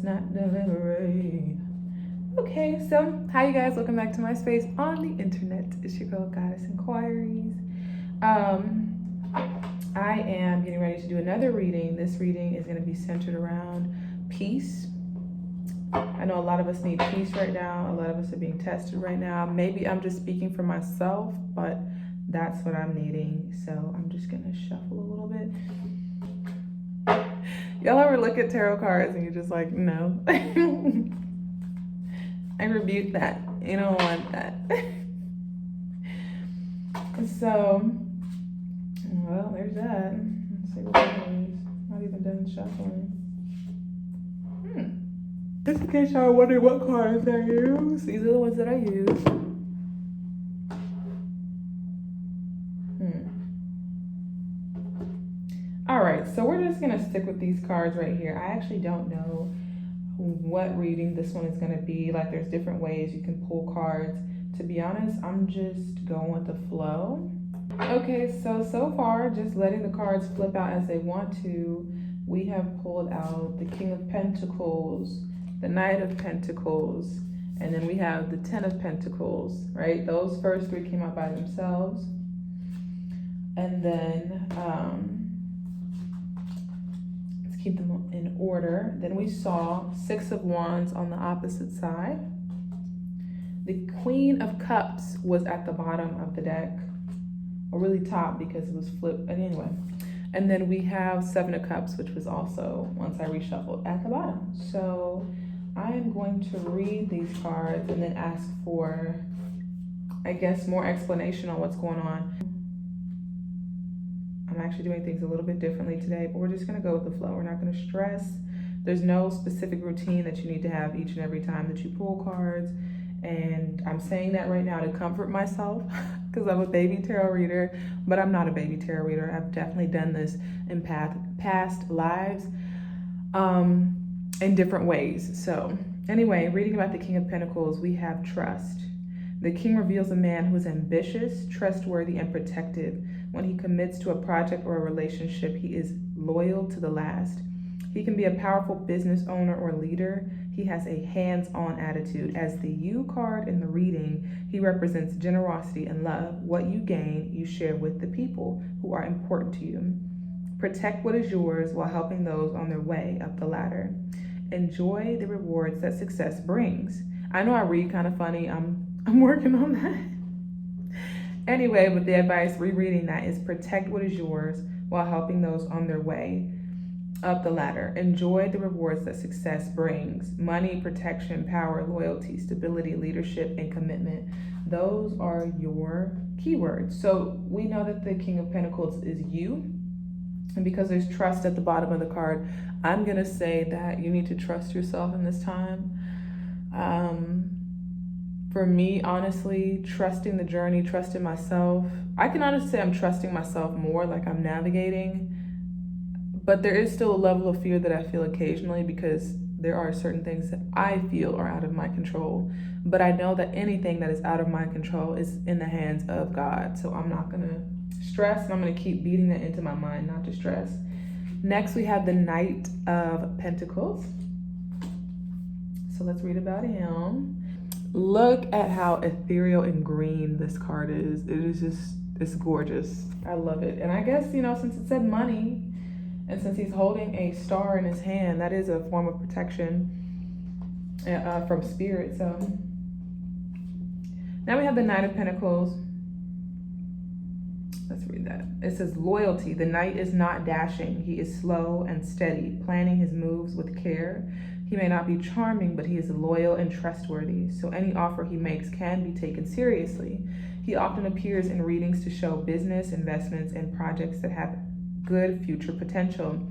not delivery. Okay, so hi you guys, welcome back to my space on the internet. It's your girl Goddess Inquiries. I am getting ready to do another reading. This reading is going to be centered around peace. I know a lot of us need peace right now. A lot of us are being tested right now. Maybe I'm just speaking for myself, but that's what I'm needing. So I'm just going to shuffle a little bit. Y'all ever look at tarot cards and you're just like, no. I rebuke that. You don't want that. So, well, there's that. Let's see what that is. Not even done shuffling. Just in case y'all are wondering what cards I use, these are the ones that I use. All right, so we're just gonna stick with these cards right here. I actually don't know what reading this one is gonna be. Like, there's different ways you can pull cards. To be honest, I'm just going with the flow. Okay, so far, just letting the cards flip out as they want to, we have pulled out the King of Pentacles, the Knight of Pentacles, and then we have the Ten of Pentacles, right? Those first three came out by themselves. And then, let's keep them in order. Then we saw Six of Wands on the opposite side. The Queen of Cups was at the bottom of the deck, or really top because it was flipped, anyway. And then we have Seven of Cups, which was also, once I reshuffled, at the bottom. So I am going to read these cards and then ask for, I guess, more explanation on what's going on. I'm actually doing things a little bit differently today, but we're just gonna go with the flow. We're not gonna stress. There's no specific routine that you need to have each and every time that you pull cards. And I'm saying that right now to comfort myself because I'm a baby tarot reader, but I'm not a baby tarot reader. I've definitely done this in past lives in different ways. So anyway, reading about the King of Pentacles, we have trust. The king reveals a man who is ambitious, trustworthy, and protective. When he commits to a project or a relationship, he is loyal to the last. He can be a powerful business owner or leader. He has a hands-on attitude. As the You card in the reading, he represents generosity and love. What you gain, you share with the people who are important to you. Protect what is yours while helping those on their way up the ladder. Enjoy the rewards that success brings. I know I read kind of funny. I'm working on that. Anyway, but the advice, rereading that, is protect what is yours while helping those on their way up the ladder. Enjoy the rewards that success brings. Money, protection, power, loyalty, stability, leadership, and commitment. Those are your keywords. So we know that the King of Pentacles is you. And because there's trust at the bottom of the card, I'm going to say that you need to trust yourself in this time. For me, honestly, trusting the journey, trusting myself. I can honestly say I'm trusting myself more, like I'm navigating. But there is still a level of fear that I feel occasionally because there are certain things that I feel are out of my control. But I know that anything that is out of my control is in the hands of God. So I'm not going to stress, and I'm going to keep beating that into my mind, not to stress. Next, we have the Knight of Pentacles. So let's read about him. Look at how ethereal and green this card is. It is just, it's gorgeous. I love it. And I guess, you know, since it said money, and since he's holding a star in his hand, that is a form of protection from spirit. So now we have the Knight of Pentacles. Let's read that. It says loyalty. The knight is not dashing. He is slow and steady, planning his moves with care. He may not be charming, but he is loyal and trustworthy. So any offer he makes can be taken seriously. He often appears in readings to show business, investments, and projects that have good future potential.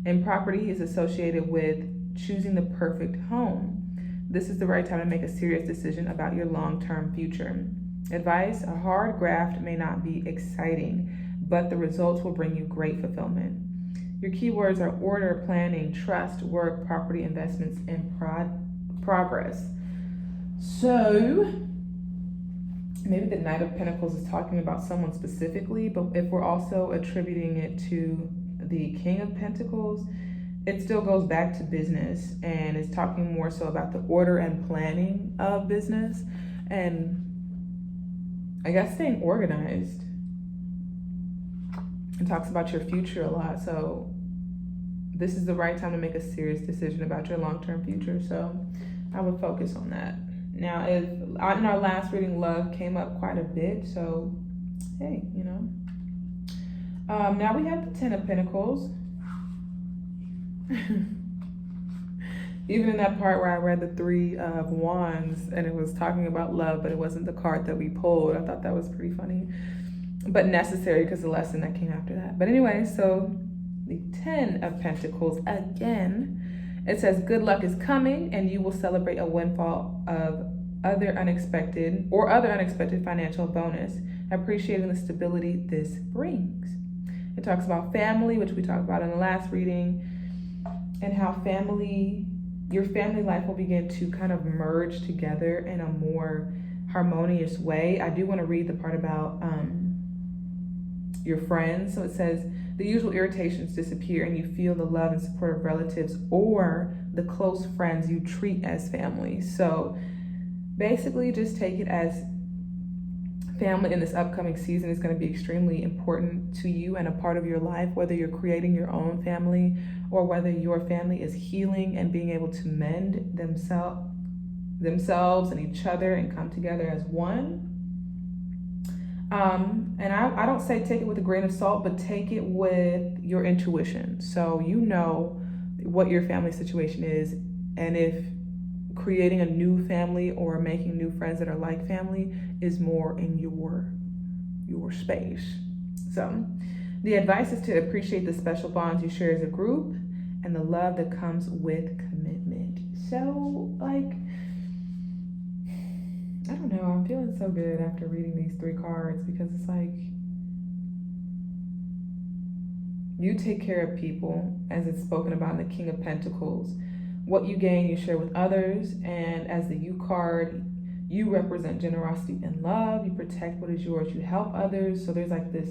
In property, he is associated with choosing the perfect home. This is the right time to make a serious decision about your long-term future. Advice: a hard graft may not be exciting, but the results will bring you great fulfillment. Your keywords are order, planning, trust, work, property, investments, and progress. So maybe the Knight of Pentacles is talking about someone specifically, but if we're also attributing it to the King of Pentacles, it still goes back to business, and it's talking more so about the order and planning of business, and I guess staying organized. It talks about your future a lot, so this is the right time to make a serious decision about your long-term future. So I would focus on that. Now, if in our last reading, love came up quite a bit, so hey, you know. Now we have the Ten of Pentacles. Even in that part where I read the Three of Wands and it was talking about love, but it wasn't the card that we pulled, I thought that was pretty funny, but necessary because the lesson that came after that. But anyway, so the Ten of Pentacles again, it says good luck is coming and you will celebrate a windfall of other unexpected financial bonus, appreciating the stability this brings. It talks about family, which we talked about in the last reading, and how your family life will begin to kind of merge together in a more harmonious way. I do want to read the part about your friends. So it says the usual irritations disappear and you feel the love and support of relatives or the close friends you treat as family. So basically just take it as family in this upcoming season is going to be extremely important to you and a part of your life, whether you're creating your own family or whether your family is healing and being able to mend themselves and each other and come together as one. And I don't say take it with a grain of salt, but take it with your intuition. So you know what your family situation is, and if creating a new family or making new friends that are like family is more in your space. So the advice is to appreciate the special bonds you share as a group and the love that comes with commitment. So like, I don't know, I'm feeling so good after reading these three cards because it's like, you take care of people, as it's spoken about in the King of Pentacles. What you gain, you share with others. And as the You card, you represent generosity and love. You protect what is yours. You help others. So there's like this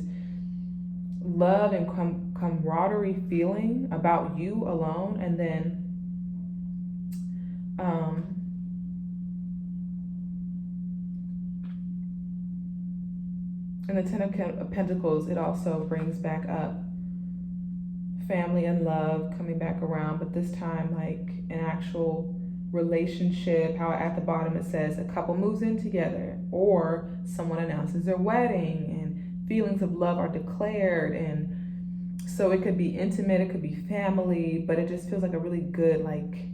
love and camaraderie feeling about you alone. And then in the Ten of Pentacles, it also brings back up family and love coming back around, but this time like an actual relationship. How at the bottom it says a couple moves in together, or someone announces their wedding and feelings of love are declared. And so it could be intimate, it could be family, but it just feels like a really good like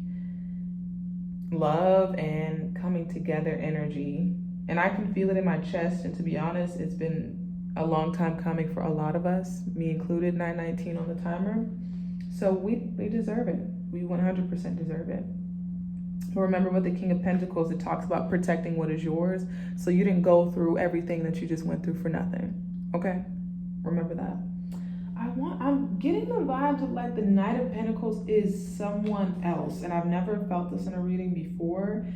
love and coming together energy. And I can feel it in my chest, and to be honest, it's been a long time coming for a lot of us, me included. 9:19 on the timer. So we deserve it. We 100% deserve it. Remember with the King of Pentacles, it talks about protecting what is yours. So you didn't go through everything that you just went through for nothing. Okay? Remember that. I'm getting the vibes of like the Knight of Pentacles is someone else, and I've never felt this in a reading before.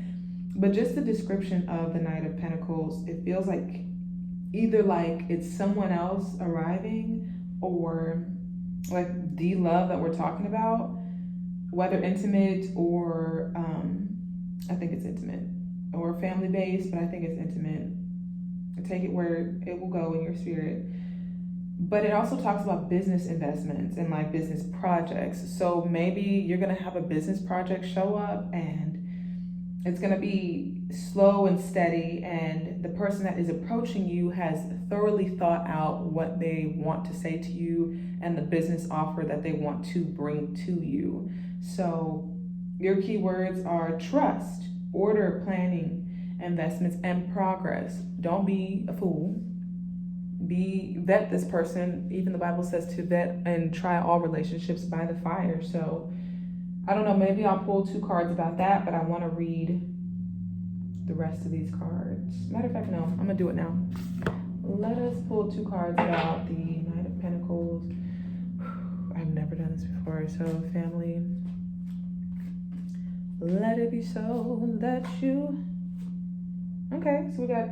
But just the description of the Knight of Pentacles, it feels like either like it's someone else arriving, or like the love that we're talking about, whether intimate or I think it's intimate, or family based, but I think it's intimate. Take it where it will go in your spirit. But it also talks about business investments and like business projects. So maybe you're gonna have a business project show up and it's gonna be slow and steady, and the person that is approaching you has thoroughly thought out what they want to say to you and the business offer that they want to bring to you. So your keywords are trust, order, planning, investments, and progress. Don't be a fool. Vet this person. Even the Bible says to vet and try all relationships by the fire. So I don't know, maybe I'll pull two cards about that, but I want to read the rest of these cards. Matter of fact, no, I'm gonna do it now. Let us pull two cards about the Knight of Pentacles. I've never done this before. So family, let it be so that you. Okay, so we got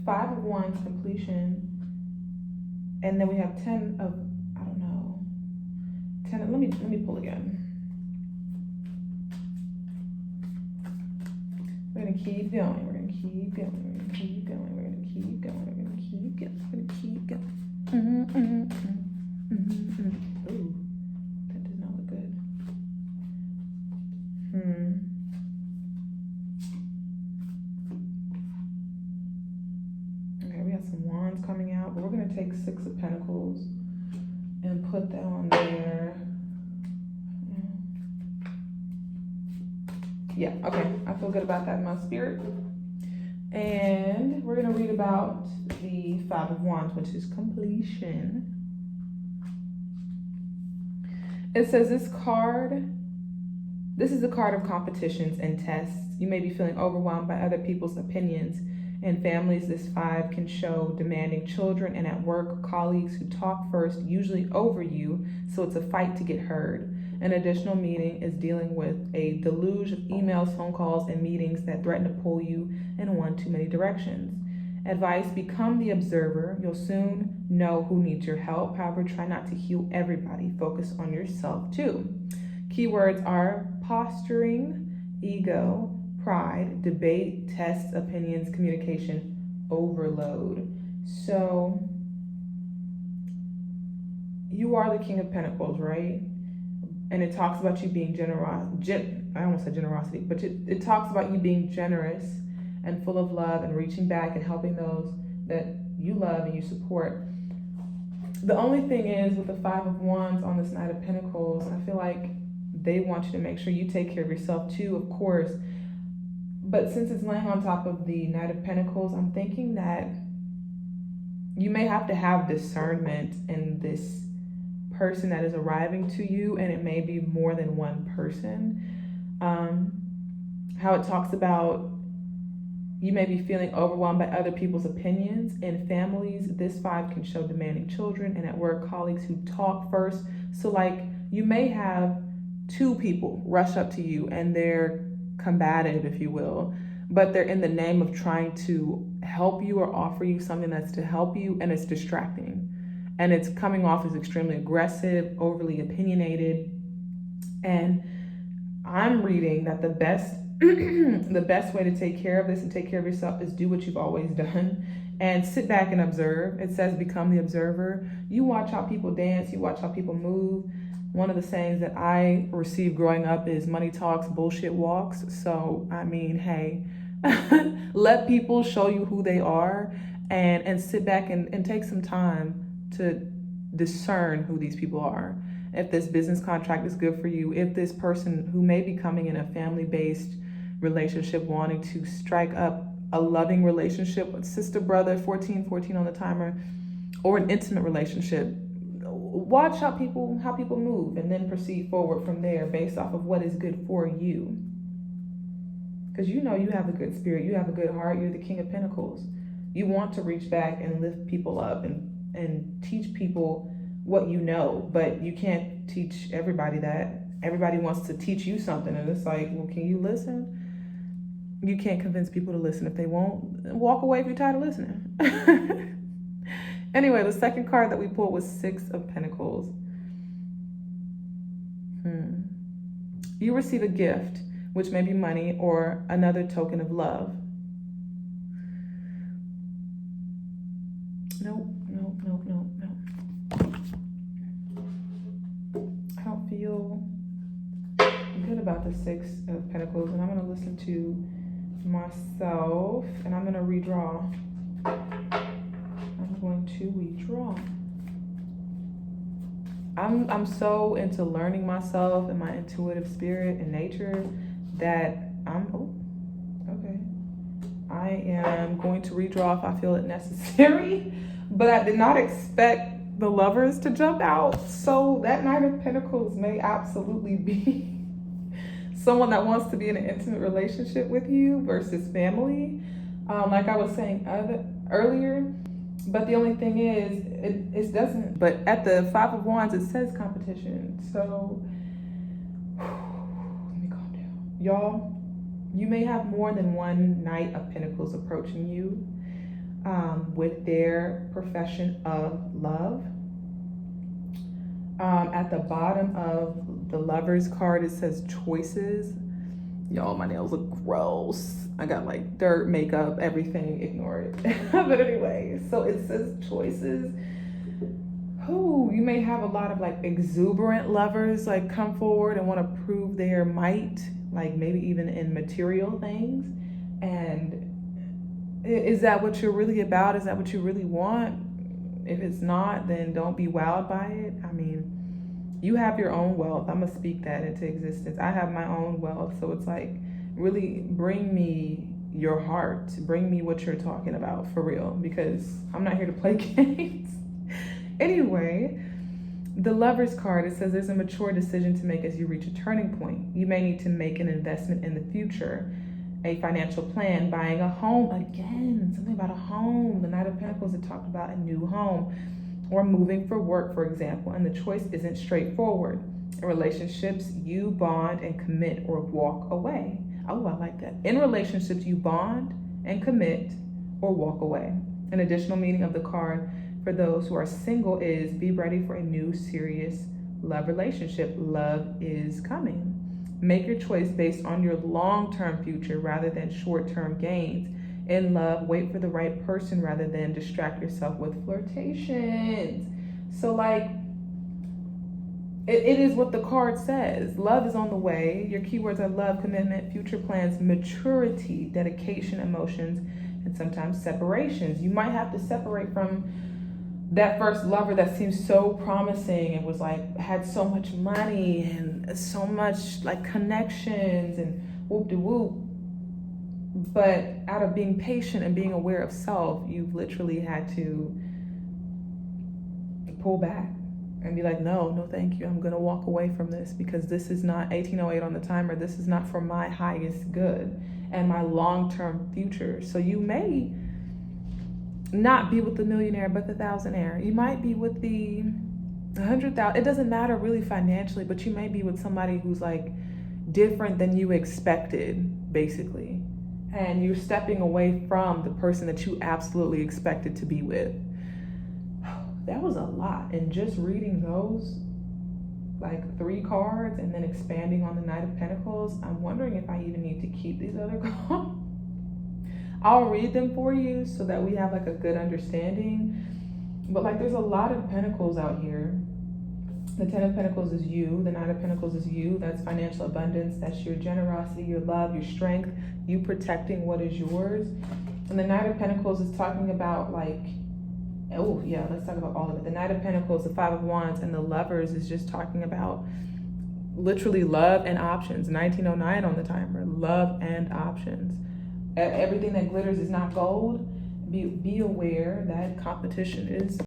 5 of Wands, completion, and then we have 10 of, I don't know, 10. Let me pull again. We're gonna keep going. We're gonna keep going. We're gonna keep going. We're gonna keep going. We're gonna keep going. We're gonna keep going. Ooh, that does not look good. Okay, we have some wands coming out, but we're gonna take 6 of Pentacles and put that on there. Yeah, okay, I feel good about that in my spirit. And we're gonna read about the 5 of Wands, which is completion. It says this is a card of competitions and tests. You may be feeling overwhelmed by other people's opinions. In families, this 5 can show demanding children, and at work, colleagues who talk first, usually over you, so it's a fight to get heard. An additional meeting is dealing with a deluge of emails, phone calls, and meetings that threaten to pull you in one too many directions. Advice: become the observer. You'll soon know who needs your help. However, try not to heal everybody. Focus on yourself too. Keywords are posturing, ego, pride, debate, tests, opinions, communication, overload. So you are the King of Pentacles, right? And it talks about you being I almost said generosity, but it talks about you being generous and full of love and reaching back and helping those that you love and you support. The only thing is, with the 5 of Wands on this Knight of Pentacles, I feel like they want you to make sure you take care of yourself too, of course. But since it's laying on top of the Knight of Pentacles, I'm thinking that you may have to have discernment in this person that is arriving to you, and it may be more than one person. How it talks about you may be feeling overwhelmed by other people's opinions. In families, this 5 can show demanding children, and at work, colleagues who talk first. So like, you may have 2 people rush up to you and they're combative, if you will, but they're in the name of trying to help you or offer you something that's to help you, and it's distracting. And it's coming off as extremely aggressive, overly opinionated. And I'm reading that the best way to take care of this and take care of yourself is do what you've always done and sit back and observe. It says become the observer. You watch how people dance, you watch how people move. One of the sayings that I received growing up is money talks, bullshit walks. So, I mean, hey, let people show you who they are, and sit back and take some time to discern who these people are. If this business contract is good for you, if this person who may be coming in a family-based relationship wanting to strike up a loving relationship with sister, brother, 14 on the timer, or an intimate relationship, watch how people move and then proceed forward from there based off of what is good for you. Because you know you have a good spirit, you have a good heart, you're the King of Pentacles. You want to reach back and lift people up and teach people what you know, but you can't teach everybody that. Everybody wants to teach you something, and it's like, well, can you listen? You can't convince people to listen if they won't. Walk away if you're tired of listening. Anyway, the second card that we pulled was 6 of Pentacles. You receive a gift, which may be money or another token of love. Nope. I don't feel good about the 6 of Pentacles, and I'm going to listen to myself, and I'm going to redraw. I'm so into learning myself and my intuitive spirit and nature that I am going to redraw if I feel it necessary, but I did not expect the Lovers to jump out. So that Knight of Pentacles may absolutely be someone that wants to be in an intimate relationship with you versus family, like I was saying earlier. But the only thing is, it doesn't. But at the 5 of Wands, it says competition. So let me calm down, y'all. You may have more than one Knight of Pentacles approaching you with their profession of love. At the bottom of the Lovers card, it says choices. Y'all, my nails look gross. I got like dirt, makeup, everything. Ignore it. But anyway, so it says choices. Oh, you may have a lot of like exuberant lovers like come forward and want to prove their might, like maybe even in material things. And is that what you're really about? Is that what you really want? If it's not, then don't be wowed by it. I mean, you have your own wealth. I'm gonna speak that into existence. I have my own wealth. So it's like, really bring me your heart. Bring me what you're talking about for real, because I'm not here to play games. Anyway, the Lover's card, it says there's a mature decision to make as you reach a turning point. You may need to make an investment in the future, a financial plan, buying a home. Again, something about a home. The Knight of Pentacles, it talked about a new home, or moving for work, for example, and the choice isn't straightforward. In relationships, you bond and commit or walk away. Oh, I like that. In relationships, you bond and commit or walk away. An additional meaning of the card for those who are single is be ready for a new serious love relationship. Love is coming. Make your choice based on your long-term future rather than short-term gains. In love, wait for the right person rather than distract yourself with flirtations. So like, it is what the card says. Love is on the way. Your keywords are love, commitment, future plans, maturity, dedication, emotions, and sometimes separations. You might have to separate from that first lover that seems so promising and was like, had so much money and so much like connections and whoop-de-whoop. But out of being patient and being aware of self, you've literally had to pull back and be like, no, thank you. I'm going to walk away from this because this is not 1808 on the timer. This is not for my highest good and my long-term future. So you may not be with the millionaire, but the thousandaire. You might be with the 100,000. It doesn't matter really financially, but you may be with somebody who's like different than you expected, basically. And you're stepping away from the person that you absolutely expected to be with. That was a lot. And just reading those like 3 cards and then expanding on the Knight of Pentacles, I'm wondering if I even need to keep these other cards. I'll read them for you so that we have like a good understanding. But like there's a lot of pentacles out here. The 10 of Pentacles is you. The 9 of Pentacles is you. That's financial abundance. That's your generosity, your love, your strength, you protecting what is yours. And the Knight of Pentacles is talking about like, oh yeah, let's talk about all of it. The Knight of Pentacles, the 5 of Wands, and the Lovers is just talking about literally love and options. 1909 on the timer, love and options. Everything that glitters is not gold. Be aware that competition is